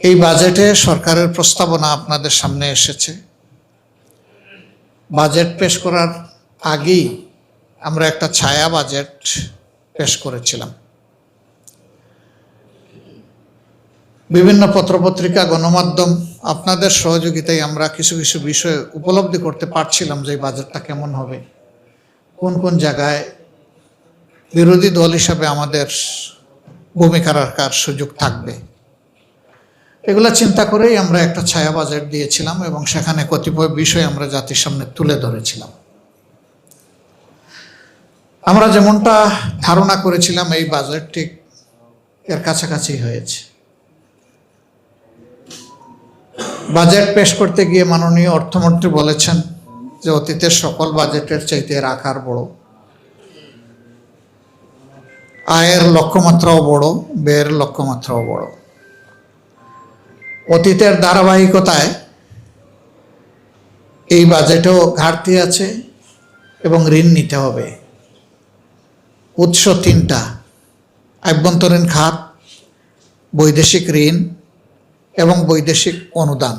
এই বাজেটে সরকারের প্রস্তাবনা আপনাদের সামনে এসেছে। বাজেট পেশ করার আগেই আমরা একটা ছায়া বাজেট পেশ করেছিলাম। বিভিন্ন পত্রপত্রিকা, গণমাধ্যম, আপনাদের সহযোগিতায় আমরা কিছু কিছু বিষয় উপলব্ধি করতে পারছিলাম যে এই বাজেটটা কেমন হবে, কোন কোন জায়গায় বিরোধী দল হিসাবে আমাদের ভূমিকা রাখার সুযোগ থাকবে। এগুলা চিন্তা করেই আমরা একটা ছায়া বাজেট দিয়েছিলাম এবং সেখানে কতিপয় বিষয় আমরা জাতির সামনে তুলে ধরেছিলাম। আমরা যেমনটা ধারণা করেছিলাম এই বাজেটটি এর কাছাকাছি হয়েছে। বাজেট পেশ করতে গিয়ে মাননীয় অর্থমন্ত্রী বলেছেন যে অতীতের সকল বাজেটের চাইতে এর আকার বড়, আয়ের লক্ষ্যমাত্রাও বড়, ব্যয়ের লক্ষ্যমাত্রাও বড়। অতীতের ধারাবাহিকতায় এই বাজেটেও ঘাটতি আছে এবং ঋণ নিতে হবে। উৎস তিনটা: আভ্যন্তরীণ খাত, বৈদেশিক ঋণ এবং বৈদেশিক অনুদান।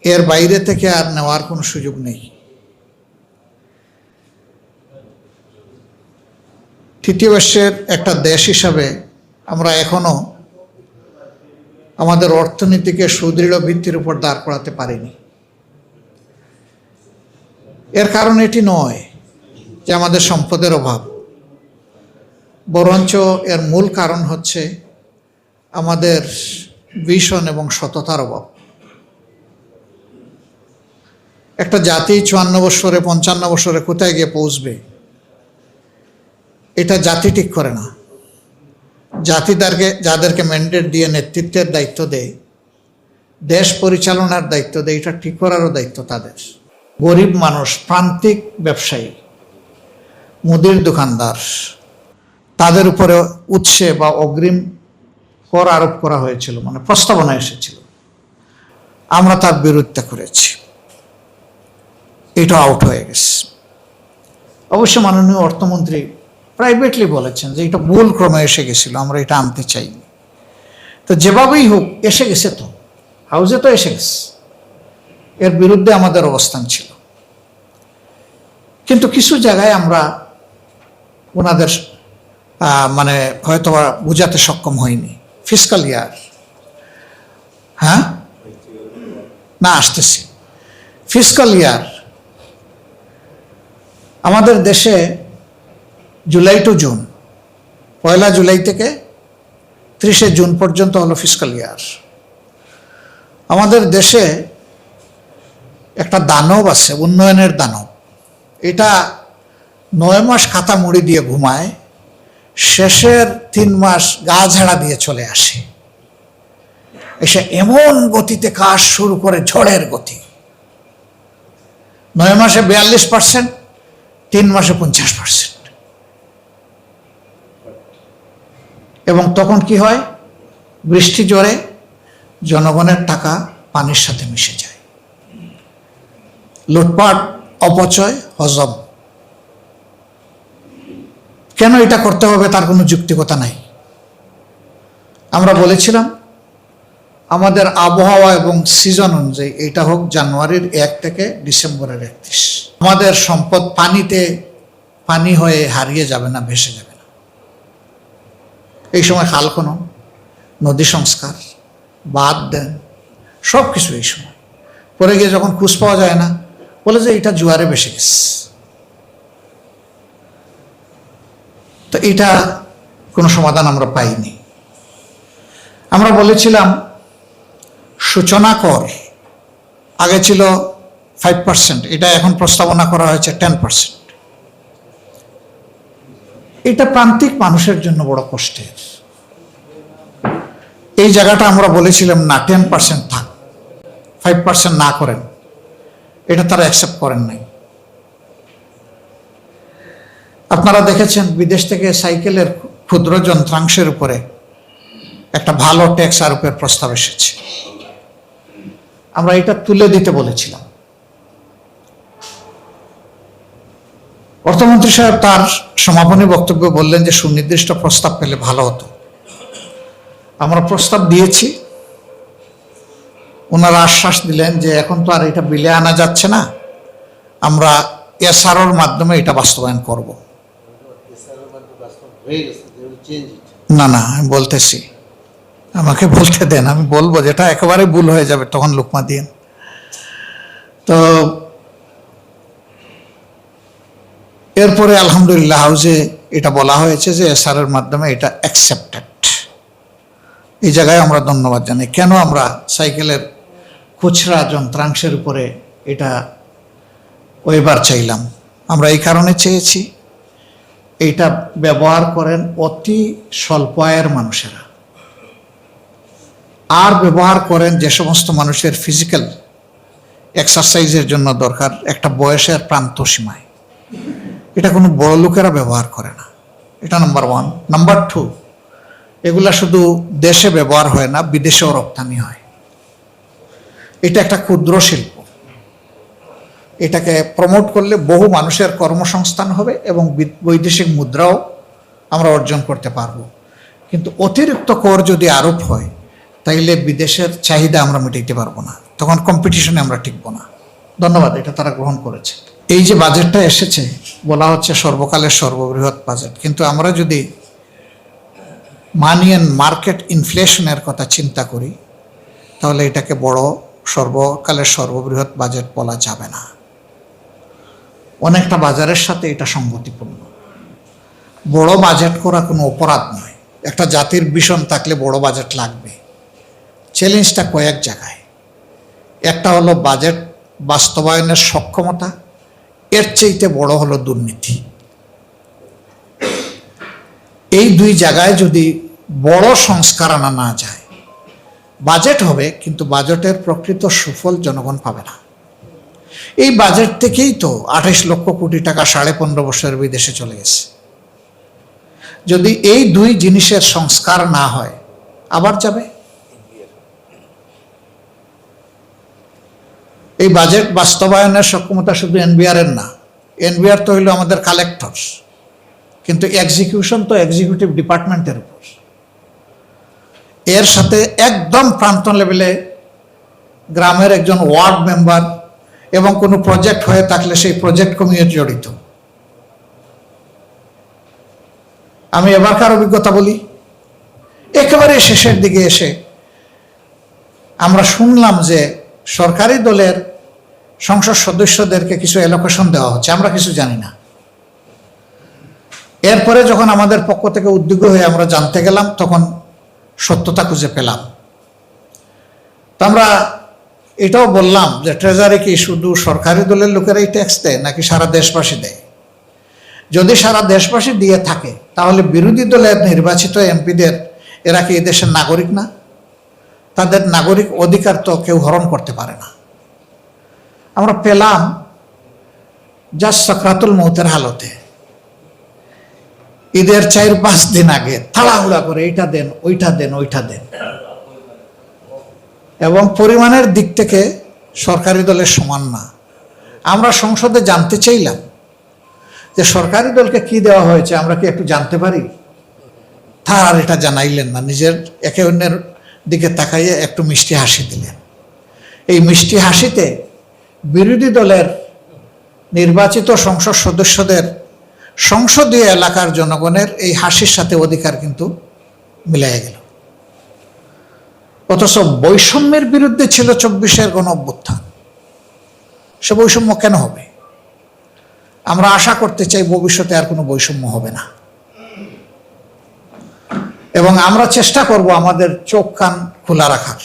এর বাইরে থেকে আর নেওয়ার কোনো সুযোগ নেই। তৃতীয় বিশ্বের একটা দেশ হিসাবে আমরা এখনো আমাদের অর্থনীতিকে সুদৃঢ় ভিত্তির উপর দাঁড় করাতে পারিনি। এর কারণ এটি নয় যে আমাদের সম্পদের অভাব, বরঞ্চ এর মূল কারণ হচ্ছে আমাদের ভিশন এবং সততার অভাব। একটা জাতি 54 বছরে 55 বছরে কোথায় গিয়ে পৌঁছবে এটা জাতি ঠিক করে না। জাতিদেরকে যাদেরকে ম্যান্ডেট দিয়ে নেতৃত্বের দায়িত্ব দেয়, দেশ পরিচালনার দায়িত্ব দেয়, এটা ঠিক করারও দায়িত্ব তাদের। গরিব মানুষ, প্রান্তিক ব্যবসায়ী, মুদির দোকানদার, তাদের উপরে উৎসে বা অগ্রিম কর আরোপ করা হয়েছিল, মানে প্রস্তাবনা এসেছিল। আমরা তার বিরোধিতা করেছি, এটা আউট হয়ে গেছে। অবশ্য মাননীয় অর্থমন্ত্রী প্রাইভেটলি বলেছেন যে এটা ভুল ক্রমে এসে গেছিল, আমরা এটা আনতে চাইনি। তো যেভাবেই হোক এসে গেছে, তো হাউজে তো এসে গেছে, এর বিরুদ্ধে আমাদের অবস্থান ছিল। কিন্তু কিছু জায়গায় আমরা ওনাদের মানে হয়তো বোঝাতে সক্ষম হয়নি। ফিসকাল ইয়ার, হ্যাঁ না আসতেছি, ফিসকাল ইয়ার আমাদের দেশে জুলাই টু জুন, 1 জুলাই থেকে 30 জুন পর্যন্ত হলো ফিসকাল ইয়ার। আমাদের দেশে একটা দানব আছে, উন্নয়নের দানব। এটা 9 মাস খাতা মুড়ি দিয়ে ঘুমায়, শেষের 3 মাস গা ঝাড়া দিয়ে চলে আসে। এসে এমন গতিতে কাজ শুরু করে, ঝড়ের গতি। 9 মাসে 42%, 3 মাসে 50%। এবং তখন কি হয়? বৃষ্টি জোরে জনগণের টাকা পানির সাথে মিশে যায়। লুটপাট, অপচয়, হজম। কেন এটা করতে হবে তার কোনো যুক্তিকতা নাই। আমরা বলেছিলাম আমাদের আবহাওয়া এবং সিজন অনুযায়ী এটা হোক জানুয়ারির 1 থেকে ডিসেম্বরের 31। আমাদের সম্পদ পানি হয়ে হারিয়ে যাবে না, ভেসে যাবে না। এই সময় খাল খনন, নদী সংস্কার, বাঁধ দেন, সব কিছু এই সময়। পরে গিয়ে যখন খুঁজ পাওয়া যায় না, বলে যে এটা জোয়ারে ভেসে গেছে। তো এটা কোনো সমাধান আমরা পাইনি। আমরা বলেছিলাম সূচনা কর আগে ছিল 5%, এটা এখন প্রস্তাবনা করা হয়েছে 10%। এটা প্রান্তিক মানুষের জন্য বড় কষ্টের। এই জায়গাটা আমরা বলেছিলাম না, 10% থাক, 5% না করেন। এটা তারা অ্যাকসেপ্ট করেন নাই। আপনারা দেখেছেন বিদেশ থেকে সাইকেলের ক্ষুদ্র যন্ত্রাংশের উপরে একটা ভালো ট্যাক্স আরোপের প্রস্তাব এসেছে। আমরা এটা তুলে দিতে বলেছিলাম। অর্থমন্ত্রী সাহেব তার সমাপনী বক্তব্যে বললেন যে সুনির্দিষ্ট প্রস্তাব পেলে ভালো হতো। আমরা প্রস্তাব দিয়েছি, ওনারা আশ্বাস দিলেন যে এখন তো আর এটা বিলে আনা যাচ্ছে না, আমরা এসআরওর মাধ্যমে এটা বাস্তবায়ন করব। না না, আমি বলতেছি, আমাকে বলতে দেন, আমি বলবো, যেটা একেবারে ভুল হয়ে যাবে তখন লুকমা দিন। তো এরপরে আলহামদুলিল্লাহ হাউজে এটা বলা হয়েছে যে এসআরের মাধ্যমে এটা অ্যাকসেপ্টেড। এই জায়গায় আমরা ধন্যবাদ জানাই। কেন আমরা সাইকেলের খুচরা যন্ত্রাংশের উপরে এটা ওয়েবার চাইলাম? আমরা এই কারণে চেয়েছি, এইটা ব্যবহার করেন অতি স্বল্প আয়ের মানুষেরা, আর ব্যবহার করেন যে সমস্ত মানুষের ফিজিক্যাল এক্সারসাইজের জন্য দরকার একটা বয়সের প্রান্ত সীমায়। এটা কোনো বড় লোকেরা ব্যবহার করে না, এটা নাম্বার 1। নাম্বার 2, এগুলা শুধু দেশে ব্যবহার হয় না, বিদেশেও রপ্তানি হয়। এটা একটা ক্ষুদ্র শিল্প, এটাকে প্রমোট করলে বহু মানুষের কর্মসংস্থান হবে এবং বৈদেশিক মুদ্রাও আমরা অর্জন করতে পারবো। কিন্তু অতিরিক্ত কর যদি আরোপ হয় তাইলে বিদেশের চাহিদা আমরা মেটাইতে পারবো না, তখন কম্পিটিশনে আমরা টিকবো না। ধন্যবাদ, এটা তারা গ্রহণ করেছে। এই যে বাজেটটা এসেছে, বলা হচ্ছে সর্বকালের সর্ববৃহৎ বাজেট, কিন্তু আমরা যদি মানি অ্যান্ড মার্কেট ইনফ্লেশনের কথা চিন্তা করি তাহলে এটাকে সর্বকালের সর্ববৃহৎ বাজেট বলা যাবে না। অনেকটা বাজারের সাথে এটা সঙ্গতিপূর্ণ। বড় বাজেট করা কোনো অপরাধ নয়, একটা জাতির ভিশন থাকলে বড় বাজেট লাগবে। চ্যালেঞ্জটা কয়েক জায়গায়। একটা হলো বাজেট বাস্তবায়নের সক্ষমতা, এর চাইতে বড় হলো দুর্নীতি। এই দুই জায়গায় যদি বড় সংস্কার আনা না যায়, বাজেট হবে কিন্তু বাজেটের প্রকৃত সুফল জনগণ পাবে না। এই বাজেট থেকেই তো 28 লক্ষ কোটি টাকা 15.5 বছরের বিদেশে চলে গেছে। যদি এই দুই জিনিসের সংস্কার না হয়, আবার যাবে। এই বাজেট বাস্তবায়নের সক্ষমতা শুধু এনবিআর এর না, এনবিআর তো হইল আমাদের কালেক্টরস, কিন্তু এক্সিকিউশন তো এক্সিকিউটিভ ডিপার্টমেন্টের উপর। এর সাথে একদম প্রান্ত লেভেলে গ্রামের একজন ওয়ার্ড মেম্বার এবং কোনো প্রজেক্ট হয়ে থাকলে সেই প্রজেক্ট কমিটি জড়িত। আমি এবারকার অভিজ্ঞতা বলি, একেবারে শেষের দিকে এসে আমরা শুনলাম যে সরকারি দলের সংসদ সদস্যদেরকে কিছু অ্যালোকেশন দেওয়া হচ্ছে, আমরা কিছু জানি না। এরপরে যখন আমাদের পক্ষ থেকে উদ্যোগী হয়ে আমরা জানতে গেলাম, তখন সত্যতা খুঁজে পেলাম। তো আমরা এটাও বললাম যে ট্রেজারি কি শুধু সরকারি দলের লোকেরাই ট্যাক্স দেয় নাকি সারা দেশবাসী দেয়? যদি সারা দেশবাসী দিয়ে থাকে তাহলে বিরোধী দলের নির্বাচিত এমপিদের, এরা কি এই দেশের নাগরিক না? তাদের নাগরিক অধিকার তো কেউ হরণ করতে পারে না। আমরা পেলাম জাস্ট সাকরাতুল মৌতের হালতে, ঈদের 4-5 দিন আগে তাড়াহুড়া করে এইটা দেন, ওইটা দেন, ওইটা দেন, এবং পরিমাণের দিক থেকে সরকারি দলের সমান না। আমরা সংসদে জানতে চাইলাম যে সরকারি দলকে কি দেওয়া হয়েছে, আমরা কি একটু জানতে পারি? তার আর এটা জানাইলেন না, নিজের একে অন্যের দিকে তাকাইয়ে একটু মিষ্টি হাসি দিলেন। এই মিষ্টি হাসিতে বিরোধী দলের নির্বাচিত সংসদ সদস্যদের সংসদীয় এলাকার জনগণের এই হাসির সাথে অধিকার কিন্তু মিলাই গেল। অথচ বৈষম্যের বিরুদ্ধে ছিল 24-এর গণ-অভ্যুত্থান। সে বৈষম্য কেন হবে? আমরা আশা করতে চাই ভবিষ্যতে আর কোনো বৈষম্য হবে না, এবং আমরা চেষ্টা করব আমাদের চোখ কান খোলা রাখার।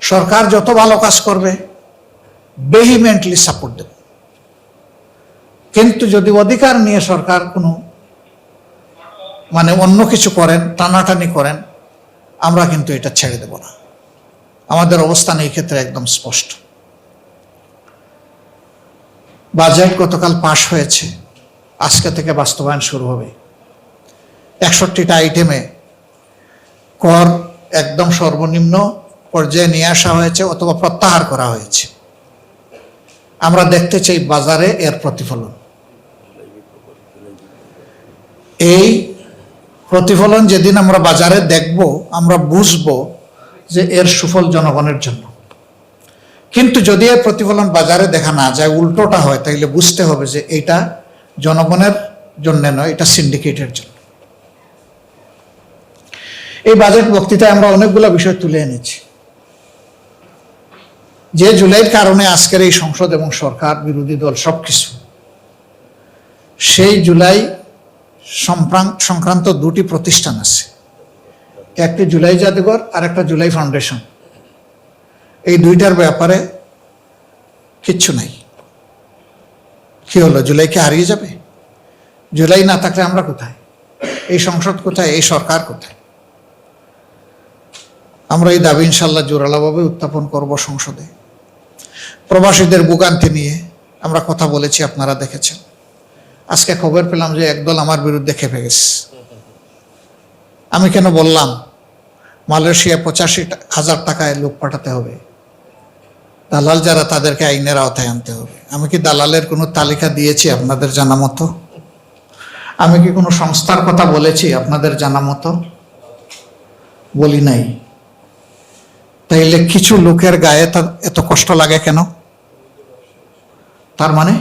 সরকার যত ভালো কাজ করবে ভেহিমেন্টলি সাপোর্ট দেব, কিন্তু যদি অধিকার নিয়ে সরকার কোনো অন্য কিছু করেন, টানাটানি করেন, আমরা কিন্তু এটা ছেড়ে দেব না। আমাদের অবস্থান এই ক্ষেত্রে একদম স্পষ্ট। বাজেট গতকাল পাশ হয়েছে, আজকে থেকে বাস্তবায়ন শুরু হবে। 61টা আইটেমে কর একদম সর্বনিম্ন পর্যায়ে নিয়ে আসা হয়েছে অথবা প্রত্যাহার করা হয়েছে। আমরা দেখতে চাই বাজারে এর প্রতিফলন। এই প্রতিফলন যেদিন আমরা বাজারে দেখব, আমরা বুঝবো যে এর সুফল জনগণের জন্য। কিন্তু যদি এর প্রতিফলন বাজারে দেখা না যায়, উল্টোটা হয়, তাইলে বুঝতে হবে যে এটা জনগণের জন্য নয়, এটা সিন্ডিকেটের জন্য। এই বাজেট বক্তৃতায় আমরা অনেকগুলো বিষয় তুলে এনেছি। যে জুলাইয়ের কারণে আজকের এই সংসদ এবং সরকার, বিরোধী দল সবকিছু, সেই জুলাই সংক্রান্ত দুটি প্রতিষ্ঠান আছে, একটি জুলাই জাদুঘর আর একটা জুলাই ফাউন্ডেশন। এই দুইটার ব্যাপারে কিচ্ছু নাই। কি হলো, জুলাইকে হারিয়ে যাবে? জুলাই না থাকলে আমরা কোথায়? এই সংসদ কোথায়? এই সরকার কোথায়? আমরা এই দাবি ইনশাল্লাহ জোরালোভাবে উত্থাপন করব সংসদে। প্রবাসীদের ভোগান্তি নিয়ে আমরা কথা বলেছি, আপনারা দেখেছেন। আজকে খবর পেলাম যে একদল আমার বিরুদ্ধে খেপে গেছে। আমি কেন বললাম মালয়েশিয়া 85,000 টাকায় লোক পাঠাতে হবে, দালাল যারা তাদেরকে আইনের আওতায় আনতে হবে? আমি কি দালালের কোনো তালিকা দিয়েছি আপনাদের জানা মতো? আমি কি কোনো সংস্থার কথা বলেছি আপনাদের জানা মতো? বলি নাই। তাইলে কিছু লোকের গায়ে এত কষ্ট লাগে কেন? তার মানে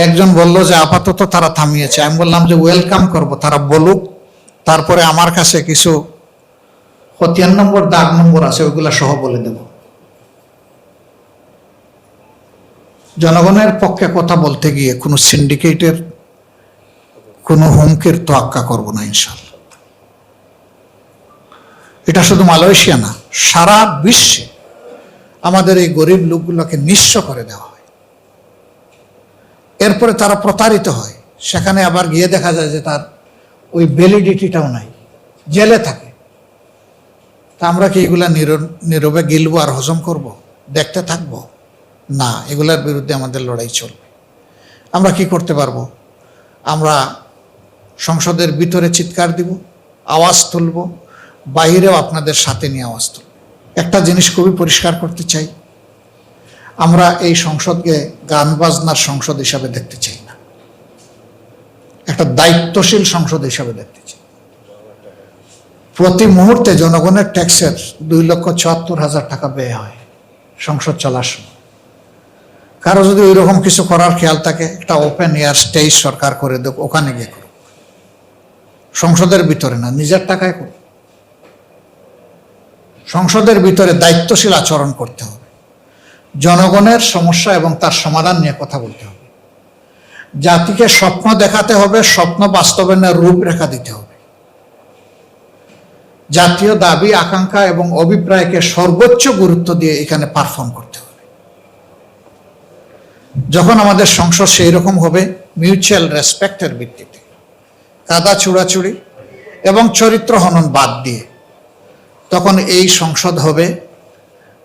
একজন বলল যে আপাতত তারা থামিয়েছে। আমি বললাম যে ওয়েলকাম করব, তারা বলুক, তারপরে আমার কাছে কিছু খতিয়ান নম্বর, দাগ নম্বর আছে, ওইগুলা সহ বলে দেব। জনগণের পক্ষে কথা বলতে গিয়ে কোনো সিন্ডিকেটের কোনো হুমকির তোয়াক্কা করব না ইনশাল্লাহ। এটা শুধু মালয়েশিয়া না, সারা বিশ্বে আমাদের এই গরিব লোকগুলোকে নিঃস্ব করে দেওয়া হয়। এরপরে তারা প্রতারিত হয়, সেখানে আবার গিয়ে দেখা যায় যে তার ওই ভ্যালিডিটিটাও নাই, জেলে থাকে। তা আমরা কি এগুলা নীরবে গিলবো আর হজম করব, দেখতে থাকবো? না, এগুলার বিরুদ্ধে আমাদের লড়াই চলবে। আমরা কি করতে পারবো? আমরা সংসদের ভিতরে চিৎকার দিব, আওয়াজ তুলব, বাহিরেও আপনাদের সাথে নিয়ে আওয়াজ তুলব। একটা জিনিস খুবই পরিষ্কার করতে চাই, আমরা এই সংসদকে গান বাজনার সংসদ হিসাবে দেখতে চাই না, একটা দায়িত্বশীল সংসদ হিসাবে দেখতে চাই। প্রতি মুহূর্তে জনগণের ট্যাক্সের 2,74,000 টাকা ব্যয় হয় সংসদ চলার সময়। কারো যদি ওই রকম কিছু করার খেয়াল থাকে, একটা ওপেন এয়ার স্টেজ সরকার করে দেব, ওখানে গিয়ে করুক। সংসদের ভিতরে না, নিজের টাকায় করুক। সংসদের ভিতরে দায়িত্বশীল আচরণ করতে হবে, জনগণের সমস্যা এবং তার সমাধান নিয়ে কথা বলতে হবে, জাতিকে স্বপ্ন দেখাতে হবে, স্বপ্ন বাস্তবায়নের রূপরেখা দিতে হবে, জাতীয় দাবি আকাঙ্ক্ষা এবং অভিপ্রায়কে সর্বোচ্চ গুরুত্ব দিয়ে এখানে পারফর্ম করতে হবে। যখন আমাদের সংসদ সেই রকম হবে, মিউচুয়াল রেসপেক্টের ভিত্তিতে, কাদা ছুড়াছুড়ি এবং চরিত্র হনন বাদ দিয়ে, তখন এই সংসদ হবে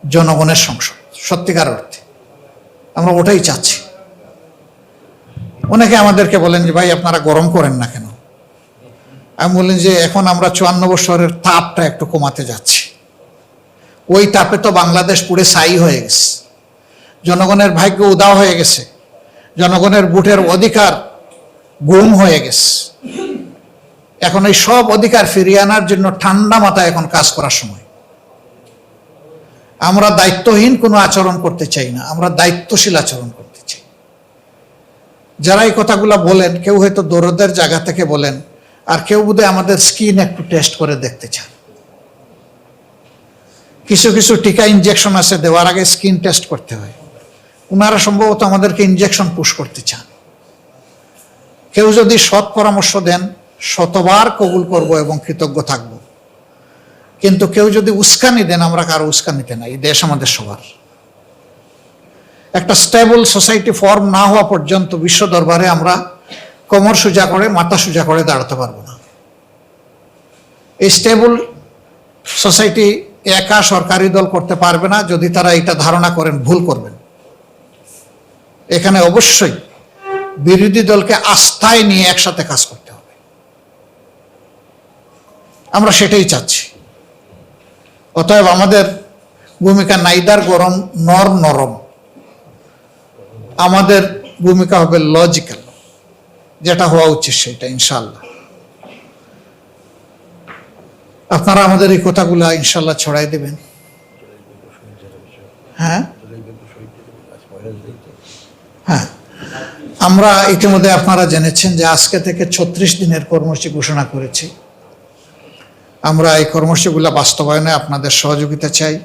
জনগণের সংসদ সত্যিকার অর্থে। আমরা ওটাই চাচ্ছি। অনেকে আমাদেরকে বলেন যে ভাই আপনারা গরম করেন না কেন? আমি বললেন যে এখন আমরা 54 বছরের তাপটা একটু কমাতে যাচ্ছি। ওই তাপে তো বাংলাদেশ পুরো ছাই হয়ে গেছে, জনগণের ভাগ্য উদাও হয়ে গেছে, জনগণের ভোটের অধিকার গুম হয়ে গেছে। এখন এই সব অধিকার ফিরিয়ে আনার জন্য ঠান্ডা মাথায় এখন কাজ করার সময়। আমরা দায়িত্বহীন কোনো আচরণ করতে চাই না, আমরা দায়িত্বশীল আচরণ করতে চাই। যারা এই কথাগুলো বলেন, কেউ হয়তো দরদের জায়গা থেকে বলেন, আর কেউ বোধহয় আমাদের স্কিন একটু টেস্ট করে দেখতে চান। কিছু কিছু টিকা ইনজেকশন আছে, দেওয়ার আগে স্কিন টেস্ট করতে হয়। ওনারা সম্ভবত আমাদেরকে ইনজেকশন পুশ করতে চান। কেউ যদি সৎ পরামর্শ দেন, শতবার কবুল করব এবং কৃতজ্ঞ থাকব। কিন্তু কেউ যদি উস্কানি দেন, আমরা কারো উস্কানিতে নাই। এই দেশ আমাদের সবার। একটা স্টেবল সোসাইটি ফর্ম না হওয়া পর্যন্ত বিশ্ব দরবারে আমরা কোমর সোজা করে, মাথা সোজা করে দাঁড়াতে পারবো না। এই স্টেবল সোসাইটি একা সরকারি দল করতে পারবে না। যদি তারা এটা ধারণা করেন, ভুল করবেন। এখানে অবশ্যই বিরোধী দলকে আস্থায় নিয়ে একসাথে কাজ করতে হবে। আমরা সেটাই চাচ্ছি। অতএব আমাদের ভূমিকা নাইদার গরম নর নরম, আমাদের ভূমিকা হবে লজিক্যাল, যেটা হওয়া উচিত সেটা ইনশাআল্লাহ। আপনারা আমাদের এই কথাগুলো ইনশাল্লাহ ছড়াই দেবেন। হ্যাঁ হ্যাঁ, আমরা ইতিমধ্যে আপনারা জেনেছেন যে আজকে থেকে 36 দিনের কর্মসূচি ঘোষণা করেছি। আমরা এই কর্মসূচিগুলো বাস্তবায়নে আপনাদের সহযোগিতা চাই।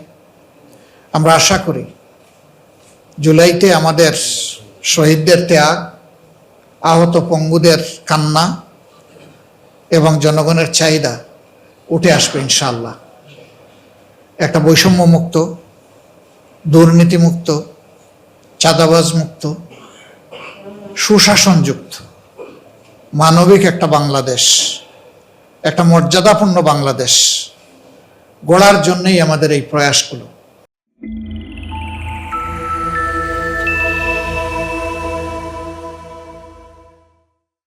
আমরা আশা করি জুলাইতে আমাদের শহীদদের ত্যাগ, আহত পঙ্গুদের কান্না এবং জনগণের চাহিদা উঠে আসবে ইনশাআল্লাহ। একটা বৈষম্য মুক্ত, দুর্নীতি মুক্ত, চাঁদাবাজ মুক্ত, সুশাসনযুক্ত, মানবিক একটা বাংলাদেশ, একটা মর্যাদাপূর্ণ বাংলাদেশ গড়ার জন্যই আমাদের এই প্রয়াসগুলো।